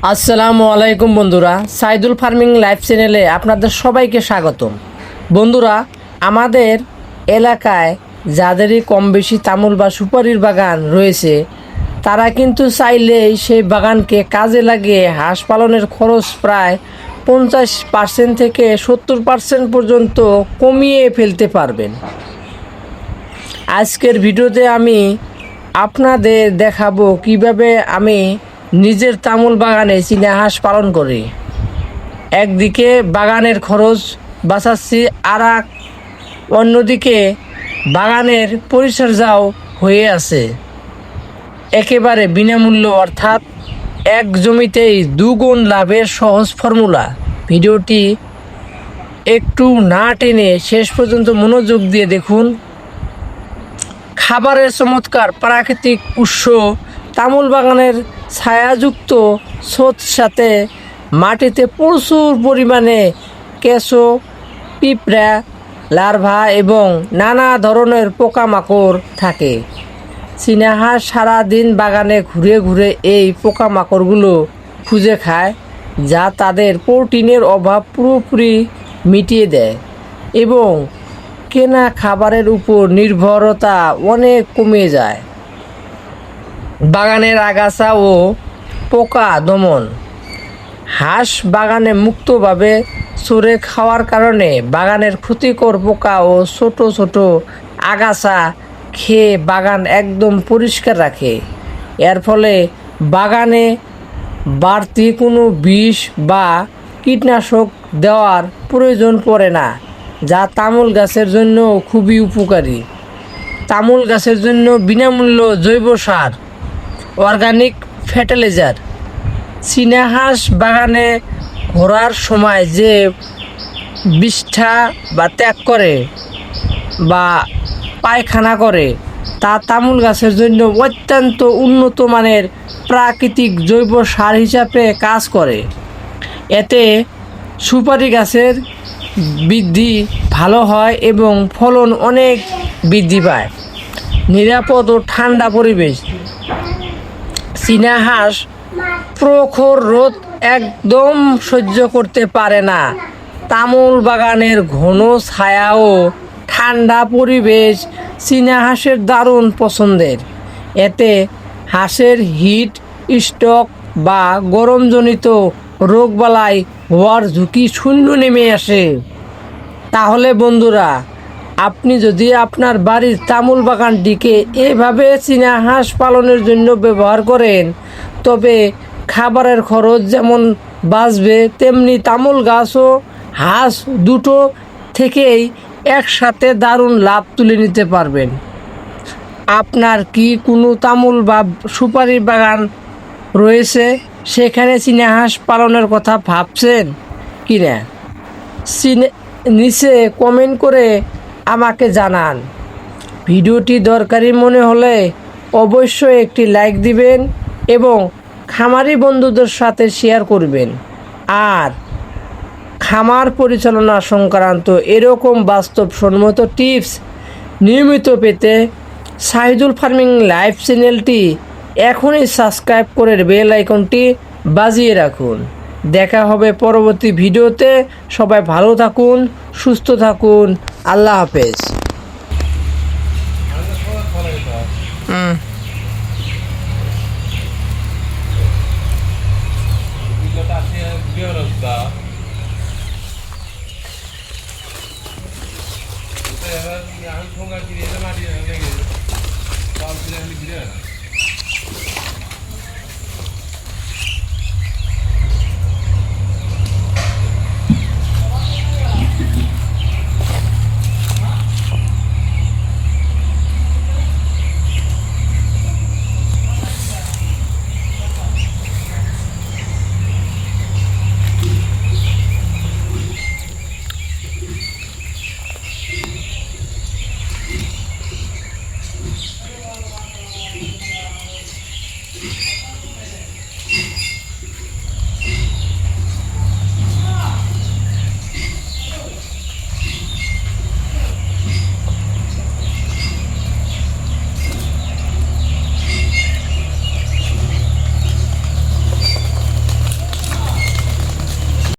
আসসালামু আলাইকুম বন্ধুরা, সাইদুল ফার্মিং লাইভ চ্যানেলে আপনাদের সবাইকে স্বাগতম। বন্ধুরা, আমাদের এলাকায় যাদেরই কম বেশি তামুল বা সুপারির বাগান রয়েছে, তারা কিন্তু চাইলেই সেই বাগানকে কাজে লাগিয়ে হাঁস পালনের খরচ প্রায় 50% থেকে 70% পর্যন্ত কমিয়ে ফেলতে পারবেন। আজকের ভিডিওতে আমি আপনাদের দেখাবো কিভাবে আমি নিজের তামুল বাগানে চীনা হাঁস পালন করি। একদিকে বাগানের খরচ বাঁচাচ্ছি, আর অন্যদিকে বাগানের পরিচর্যাও হয়ে আছে একেবারে বিনামূল্য, অর্থাৎ এক জমিতেই দুগুণ লাভের সহজ ফর্মুলা। ভিডিওটি একটু না টেনে শেষ পর্যন্ত মনোযোগ দিয়ে দেখুন। খাবারের চমৎকার প্রাকৃতিক উৎস, তামুল বাগানের ছায়াযুক্ত ছাদ, সাথে মাটিতে প্রচুর পরিমাণে কেঁচো, পিঁপড়া, লার্ভা এবং নানা ধরনের পোকামাকড় থাকে। চীনা হাঁস সারাদিন বাগানে ঘুরে ঘুরে এই পোকামাকড়গুলো খুঁজে খায়, যা তাদের প্রোটিনের অভাব পুরোপুরি মিটিয়ে দেয় এবং কেনা খাবারের উপর নির্ভরতা অনেক কমে যায়। বাগানের আগাছা ও পোকা দমন, হাঁস বাগানে মুক্তভাবে চরে খাওয়ার কারণে বাগানের ক্ষতিকর পোকা ও ছোট ছোট আগাছা খেয়ে বাগান একদম পরিষ্কার রাখে। এর ফলে বাগানে বাড়তি কোনো বিষ বা কীটনাশক দেওয়ার প্রয়োজন পড়ে না, যা তামুল গাছের জন্য খুবই উপকারী। তামুল গাছের জন্য বিনামূল্য জৈব সার, অর্গানিক ফার্টিলাইজার। চীনা হাঁস বাগানে ঘোরার সময় যে বিষ্ঠা বা ত্যাগ করে বা পায়খানা করে, তা তামুল গাছের জন্য অত্যন্ত উন্নত মানের প্রাকৃতিক জৈব সার হিসাবে কাজ করে। এতে সুপারি গাছের বৃদ্ধি ভালো হয় এবং ফলন অনেক বৃদ্ধি পায়। নিরাপদ ও ঠান্ডা পরিবেশ, চীনা হাঁস প্রখর রোদ একদম সহ্য করতে পারে না। তামুল বাগানের ঘন ছায়া ও ঠান্ডা পরিবেশ চীনা হাঁসের দারুণ পছন্দের। এতে হাঁসের হিট স্ট্রোক বা গরমজনিত রোগবালাই হওয়ার ঝুঁকি শূন্য নেমে আসে। তাহলে বন্ধুরা, আপনি যদি আপনার বাড়ির তামুল বাগানটিকে এভাবে চীনা হাঁস পালনের জন্য ব্যবহার করেন, তবে খাবারের খরচ যেমন বাঁচবে, তেমনি তামুল গাছ ও হাঁস দুটো থেকেই একসাথে দারুণ লাভ তুলে নিতে পারবেন। আপনার কি কোনো তামুল বা সুপারি বাগান রয়েছে, সেখানে চীনা হাঁস পালনের কথা ভাবছেন কি না? নিচে কমেন্ট করে আমাকে জানান। ভিডিওটি দরকারি মনে হলে অবশ্যই একটি লাইক দিবেন এবং খামারি বন্ধুদের সাথে শেয়ার করবেন। আর খামার পরিচালনা সংক্রান্ত এরকম বাস্তবসম্মত টিপস নিয়মিত পেতে সাইদুল ফার্মিং লাইভ চ্যানেলটি এখনই সাবস্ক্রাইব করে বেল আইকনটি বাজিয়ে রাখুন। দেখা হবে পরবর্তী ভিডিওতে। সবাই ভালো থাকুন, সুস্থ থাকুন। আল্লাহ হাফেজ।